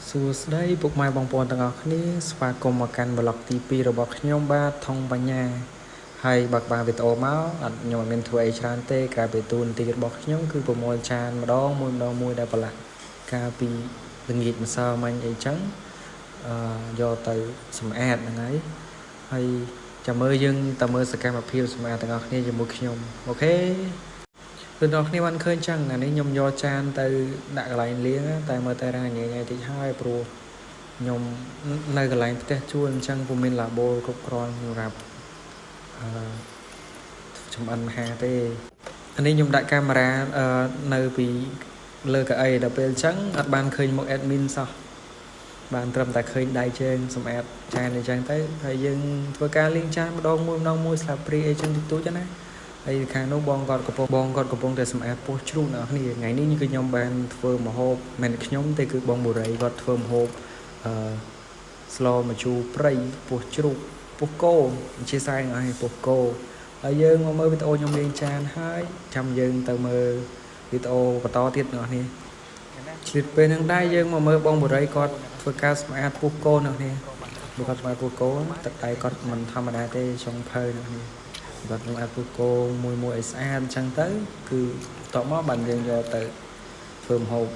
សួស្តីពុកម៉ែបងប្អូនទាំងអស់គ្នាស្វាគមន៍មកកាន់ប្លុកទី2របស់ខ្ញុំបាទថងបញ្ញាហើយបើកបានវីដេអូមកខ្ញុំអត់មានធ្វើអីច្រើនទេក្រៅពីទូនទីរបស់ខ្ញុំគឺប្រមូលចានម្ដងមួយដែលប្រឡាក់កាលពីល្ងាចម្សិលមិញអីចឹងយកទៅសម្អាតហ្នឹងហើយចាំមើលយើងតើមើលសកម្មភាពសម្អាតទាំងអស់គ្នាជាមួយខ្ញុំអូខេគឺអ្នកគ្នាបានឃើញចឹងអានេះខ្ញុំយកចានទៅដាក់កន្លែងលាងតែមើលតែរាញ៉ៃតិចហើយព្រោះខ្ញុំនៅកន្លែងផ្ទះជួលអញ្ចឹងពុំមានឡាបូគ្រប់គ្រាន់សម្រាប់ចំអិនអាហារទេអានេះខ្ញុំដាក់កាមេរ៉ានៅពីលើកៅអីដល់ពេលអញ្ចឹងអត់បានឃើញមុខ admin សោះបានត្រឹមតែឃើញដៃជើងសម្អាតចានអញ្ចឹងទៅហើយយើងធ្វើការលាងចានម្ដងមួយស្លាបព្រាអីចឹងតិចតួចណាហើយខាងនោះបងគាត់កំពុងតែសម្អាតពោះជ្រូកអ្នកគ្នាថ្ងៃនេះគឺខ្ញុំបានធ្វើម្ហូបមិនខ្ញុំទេគឺបងបុរីគាត់ធ្វើម្ហូបស្លម្ជូរព្រៃពោះជ្រូកពោះគោអធិស្ឋានឲ្យពោះគោហើយយើងមកមើលវីដេអូខ្ញុំលាងចានហើយចាំយើងទៅមើលវីដេអូបន្តទៀតអ្នកគ្នាឆ្លៀតពេលហ្នឹងដែរយើងមកមើលបងបុរីគាត់ធ្វើការសម្អាតពោះគោអ្នកគ្នាគាត់សម្អាតពោះគោទឹកដៃគាត់មិនធម្មតាទេចុងភៅអ្នកគ្នាគាត់នឹងអាចពូកោមួយឲ្យស្អាតអញ្ចឹងទៅគឺតបមកបានយើងយកទៅធ្វើម្ហូប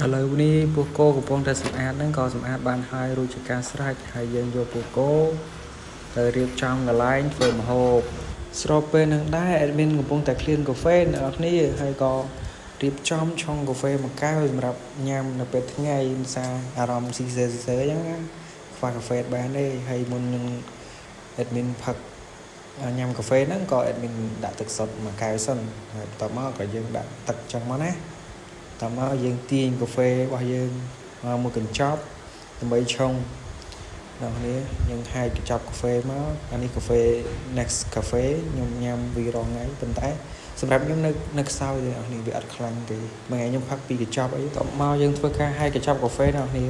ឥឡូវនេះពោះគោកំពុងតែសម្អាតហ្នឹងក៏សម្អាតបានហើយរួចជាការស្រេចហើយយើងយកពោះគោទៅរៀបចំកន្លែងធ្វើម្ហូបស្របពេលហ្នឹងដែរ admin កំពុងតែឃ្លានកាហ្វេអ្នកនរគ្នាហើយក៏រៀបចំឆុងកាហ្វេមួយកែវសម្រាប់ញ៉ាំនៅពេលថ្ងៃសារអារម្មណ៍ស៊ីសើអញ្ចឹងខ្វះកាហ្វេបានទេហើយមុននឹង admin ផឹកញ៉ាំកាហ្វេហ្នឹងក៏ admin ដាក់ទឹកសុទ្ធមួយកែវសិនហើយបន្ទាប់មកក៏យើងដាក់ទឹកចឹងមកណាតើមកយើងទាញកាហ្វេរបស់យើងមកមួយកញ្ចប់ដើម្បីឆុងអ្នកនេះយើងហែកកញ្ចប់កាហ្វេមកអានេះកាហ្វេ Next Cafe ខ្ញុំញ៉ាំវារងថ្ងៃប៉ុន្តែសម្រាប់ខ្ញុំនៅខ្សោយទេអ្នកនេះវាអត់ខ្លាំងទេមួយថ្ងៃខ្ញុំផឹកពីកញ្ចប់អីតមកយើងធ្វើការហែកកញ្ចប់កាហ្វេអ្នកនេះ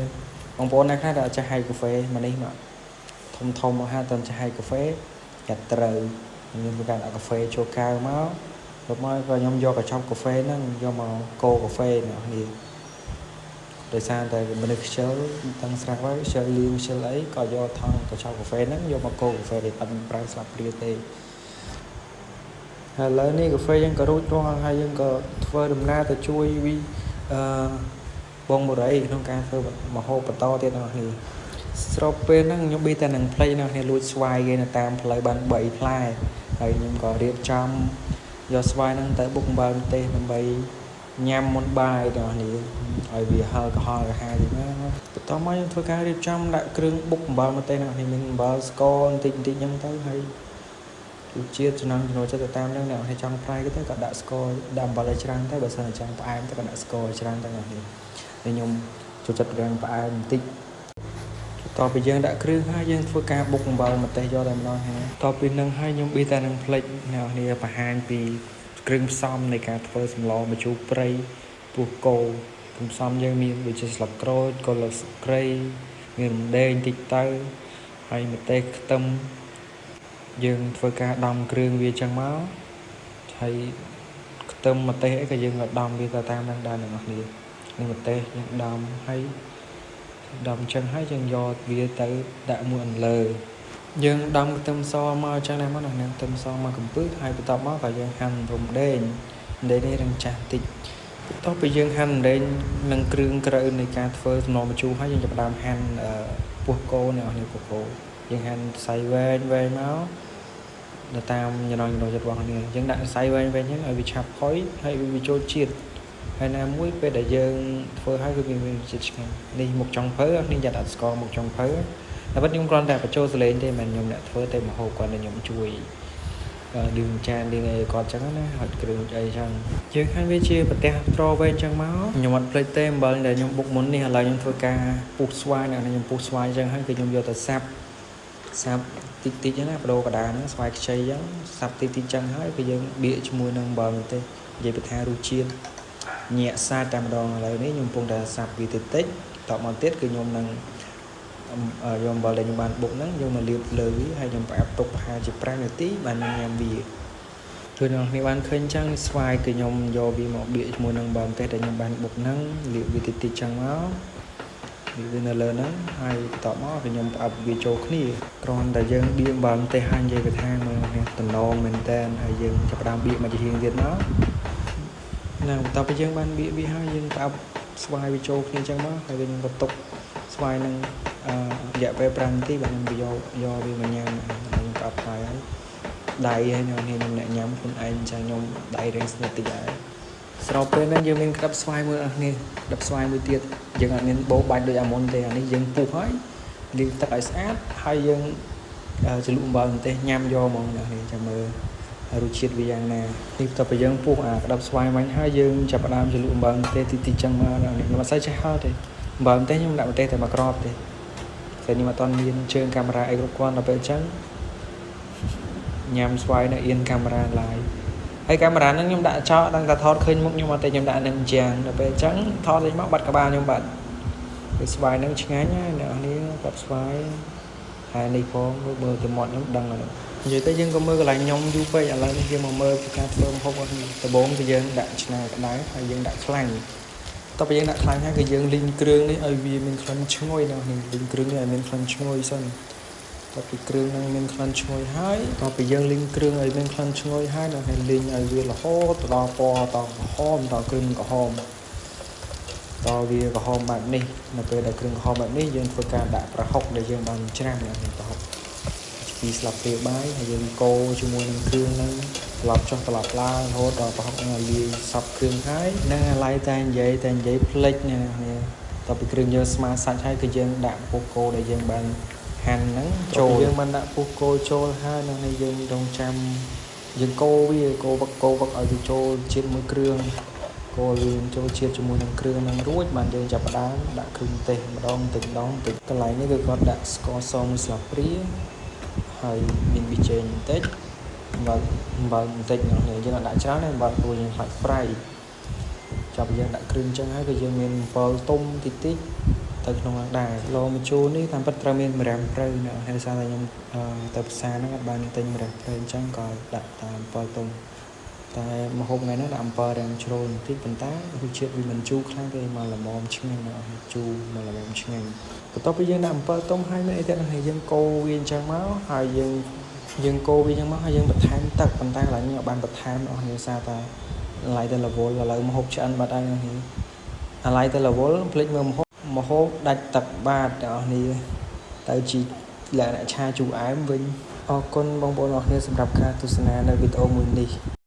បងប្អូនអ្នកខ្លះដែលអត់ចេះហែកកាហ្វេមកនេះមកធំមកហាត់តែចេះហែកកាហ្វេចាត់ត្រូវខ្ញុំធ្វើការដាក់កាហ្វេចូលកែវមកបន្ទាប់មកក៏ខ្ញុំយកកញ្ចប់កាហ្វេហ្នឹងយកមកកូរកាហ្វេអ្នកនេះដោយសារតែមនុស្សខ្ជិលតាំងស្រាប់ហើយខ្ជិលលៀងខ្ជិលអីក៏យកថង់កញ្ចប់កាហ្វេហ្នឹងយកមកកូរកាហ្វេអត់ប្រើស្លាបព្រាទេហើយឥឡូវនេះកាហ្វេយើងក៏រួចរាល់ហើយយើងក៏ធ្វើដំណើរទៅជួយបងបុរីក្នុងការធ្វើម្ហូបបន្តទៀតអ្នកនេះស្របពេលហ្នឹងខ្ញុំប៊ីតែនឹងផ្លេចអ្នកនេះលួចស្វាយគេនៅតាមផ្លូវបាន3ផ្លែហើយខ្ញុំក៏រៀបចំយកស្វាយហ្នឹងទៅបុកអំបិលម្ទេសដើម្បីញ៉ាំមុនបាយដល់នេះឲ្យវាហឹលកាហាយតិចណាបន្តមកយើងធ្វើការរៀបចំដាក់គ្រឿងបុកអំបិលម្ទេសនេះមានអំបិលស្ករបន្តិចអញ្ចឹងទៅហើយរសជាតិចំណង់ចំណូលចិត្តទៅតាមហ្នឹងអ្នកឲ្យចង់ប្រៃទៅក៏ដាក់ស្ករដាក់អំបិលឲ្យច្រើនទៅបើសិនតែចង់ផ្អែមទៅក៏ដាក់ស្ករឲ្យច្រើនទៅនេះហើយខ្ញុំចូលចិត្តរាងផ្អែមបន្តិចតទៅពីយើងដាក់គ្រឿងហើយយើងធ្វើការបុកអំបិលម្ទេសយកតែម្ដងហើយតទៅពីនឹងហើយខ្ញុំប៊ីតែនឹងផ្លេចអ្នកនេះបង្ហាញពីគ្រឿងផ្សំនៃការធ្វើសម្លម្ជូរព្រៃពោះគោគ្រឿងផ្សំយើងមានដូចជាស្លឹកក្រូចកូឡូស្គ្រៃមានរំដេងតិចទៅហើយម្ទេសខ្ទឹមយើងធ្វើការដំគ្រឿងវាចឹងមកហើយខ្ទឹមម្ទេសអីក៏យើងក៏ដំវាទៅតាមនឹងដែរអ្នកនេះនេះម្ទេសយើងដំហើយដំចឹងហើយយើងយកវាទៅដាក់មួយអន្លើយើងដំខ្ទឹមសមកចឹងដែរមកណាខ្ទឹមសមកកំពឹសហើយបន្ទាប់មកក៏យើងហាន់រំដេងនេះរឹងចាស់តិចបន្ទាប់ពីយើងហាន់រំដេងនឹងគ្រឿងក្រៅនៃការធ្វើសម្លម្ជូរហើយយើងចាប់ផ្ដើមហាន់ពោះគោនេះពោះគោយើងហាន់ខ្សែវែងមកទៅតាមចំណង់ចិត្តរបស់គ្នាយើងដាក់ខ្សែវែងហ្នឹងឲ្យវាឆាប់ផុយហើយវាចូលជាតិ ហើយណាមួយពេលដែលយើងធ្វើឲ្យវាមានជាតិឆ្ងាញ់នេះមុខចុងភៅនេះយ៉ាត់អត់ស្គាល់មុខចុងភៅតែប៉ុតខ្ញុំគ្រាន់តែបញ្ចូលសលេងទេមិនខ្ញុំអ្នកធ្វើតែមហូបគាត់តែខ្ញុំជួយឌឺងចានឌឺងអីគាត់ចឹងណាហត់គ្រឿងអីចឹងយើងខាងវាជាប្រទេសត្រវែងចឹងមកខ្ញុំអត់ភ្លេចទេអំបិលដែលខ្ញុំបុកមុននេះឥឡូវខ្ញុំធ្វើការពុះស្វាយនៅខ្ញុំពុះស្វាយចឹងហើយគឺខ្ញុំយកទៅសាប់តិចៗណាបដូរកដាហ្នឹងស្វាយខ្ចីចឹងសាប់តិចចឹងហើយគឺយើងបៀកជាមួយនឹងអំបិលនេះទេនិយាយពីថារសជាតិញាក់សាច់តែម្ដងឥឡូវនេះខ្ញុំកំពុងតែសាប់វាតិចតមកទៀតគឺខ្ញុំនឹងយកអំបិលដែលខ្ញុំបានបុកហ្នឹងយកមកលាបលើវាហើយខ្ញុំផ្អាប់ទុកប្រហែលជា5នាទីបានខ្ញុំញ៉ាំវាគឺអ្នកនេះបានឃើញចឹងស្វាយគឺខ្ញុំយកវាមកបៀកជាមួយនឹងអំបិលតែខ្ញុំបានបុកហ្នឹងលាបវាតិចចឹងមកវានៅលើហ្នឹងហើយបន្ទាប់មកខ្ញុំផ្អាប់វាចូលគ្នាគ្រាន់តែយើងបៀកអំបិលទេហើយនិយាយថាមើលនេះតំណមែនតែនហើយយើងចាប់ផ្ដើមបៀកមកជាហៀងទៀតមកណាបន្ទាប់ពីយើងបានបៀកវាហើយយើងផ្អាប់ស្វាយវាចូលគ្នាចឹងមកហើយយើងបន្ទុកស្វាយនឹងរយៈពេល5នាទីបាទខ្ញុំយកវាមកញ៉ាំខ្ញុំផ្អាប់ហើយដៃហើយខ្ញុំអ្នកញ៉ាំខ្លួនឯងចាខ្ញុំដៃរៀងស្និទ្ធតិចហើយស្របពេលហ្នឹងយើងមានក្តាប់ស្វាយមួយអស់នេះក្តាប់ស្វាយមួយទៀតយើងអត់មានបោបាច់ដូចអាមុនទេអានេះយើងពុះហើយលាងទឹកឲ្យស្អាតហើយយើងជ្រលក់អំបិលទេញ៉ាំយកហ្មងនេះចាំមើលរសជាតិវាយ៉ាងណានេះបន្ទាប់ពីយើងពុះក្តាប់ស្វាយមិញហើយយើងចាប់ផ្ដើមជ្រលក់អំបិលទេទីចឹងមកខ្ញុំអត់សូវចេះហៅទេអំបិលទេខ្ញុំដាក់ម្ទេសតែមួយគ្រាប់ទេតែខ្ញុំអត់ទាន់មានជើងកាមេរ៉ាអីគ្រប់គ្រាន់ដល់ពេលអញ្ចឹងញ៉ាំស្វាយនៅអៀនកាមេរ៉ាឡាយហើយកាមេរ៉ាហ្នឹងខ្ញុំដាក់ចោលដល់តែថតឃើញមុខខ្ញុំអត់ទេខ្ញុំដាក់នឹងជាងដល់ពេលអញ្ចឹងថតលេងមកបាត់ក្បាលខ្ញុំបាត់ពេលស្វាយហ្នឹងឆ្ងាញ់ណាស់អ្នកនេះគាត់ស្វាយហើយនេះផងមើលទៅមាត់ខ្ញុំដឹងហើយនិយាយទៅយើងក៏មើលកន្លែងខ្ញុំយូរពេកឥឡូវនេះយើងមកមើលពីការធ្វើម្ហូបរបស់ខ្ញុំដំបូងគឺយើងដាក់ឆ្នាំងក្តៅហើយយើងដាក់ខ្លាញ់តទៅយើងដាក់ខ្លាញ់ហើយគឺយើងលីងគ្រឿងនេះឲ្យវាមានក្លិនឈ្ងុយណាស់នេះលីងគ្រឿងនេះឲ្យមានក្លិនឈ្ងុយសិនតពីគ្រឿងហ្នឹងមានក្លិនឈ្ងុយហើយតពីយើងលីងគ្រឿងឲ្យមានក្លិនឈ្ងុយហើយដល់ហើយលីងឲ្យវារហូតដល់ពណ៌ដល់ក្រហមដល់គ្រឿងក្រហមដល់វាក្រហមបែបនេះនៅពេលដែលគ្រឿងក្រហមបែបនេះយើងធ្វើការដាក់ប្រហុកដែលយើងបានច្រាំនេះប្រហុក2ស្លាបព្រាបាយហើយយើងកូរជាមួយនឹងគ្រឿងហ្នឹងត្រឡប់ចុះត្រឡប់ឡើងរហូតដល់ប្រហុកហ្នឹងលាយសពគ្រឿងហើយនឹងអាឡៃតែនិយាយផ្លេចនេះតពីគ្រឿងយើងស្មាសាច់ហើយគឺយើងដាក់ពោះគោដែលយើងបានហាន់ហ្នឹងចូលយើងបានដាក់ពោះគោចូលហើយនៅនេះយើងរងចាំយើងកូរវាកូរវឹកឲ្យវាចូលជាតិមួយគ្រឿងកូរវាចូលជាតិជាមួយនឹងគ្រឿងហ្នឹងរួចបានយើងចាប់ផ្ដើមដាក់គ្រឿងទេម្ដងតិចកន្លែងនេះគឺគាត់ដាក់ស្ករស1ស្លាបព្រាហើយមានប៊ីចេងបន្តិចអំបិលបន្តិចនោះយើងអត់ដាក់ច្រើនទេអំបិលព្រោះយើងខ្លាចប្រៃចាប់យើងដាក់គ្រឿងចឹងហើយគឺយើងមានអំបិលទុំតិចទៅក្នុងហ្នឹងដែរឡម្ជូរនេះតាមពិតត្រូវមានម្រះព្រៅណាហើយសារតែខ្ញុំទៅផ្សារហ្នឹងអត់បានទិញម្រះព្រៅអញ្ចឹងក៏ដាក់តាមអំបិលទុំតែម្ហូបថ្ងៃហ្នឹងដាក់អំបិលរាំងជ្រោយបន្តិចប៉ុន្តែរសជាតិវាមិនជូរខ្លាំងទេមកល្មមឆ្ងាញ់ណាស់ជូរមកល្មមឆ្ងាញ់បន្ទាប់ពីយើងដាក់អំបិលទុំហើយមានអីទៀតហ្នឹងយើងកូរវាអញ្ចឹងមកហើយយើងកូរវាអញ្ចឹងមកហើយយើងបន្ថែមទឹកប៉ុន្តែកន្លែងនេះអត់បានបន្ថែមអស់នេះសារតែឡៃតែរវល់ឥឡូវម្ហូបឆ្អិនបាត់ហើយនេះអាឡៃតែរវល់ភ្លេចមើលម្ហូបដាច់ទឹកបាទអ្នកនរនេះទៅជីលក្ខណៈឆាជូរអែមវិញអរគុណបងប្អូនអរគ្នាសម្រាប់ការទស្សនានៅវីដេអូមួយនេះ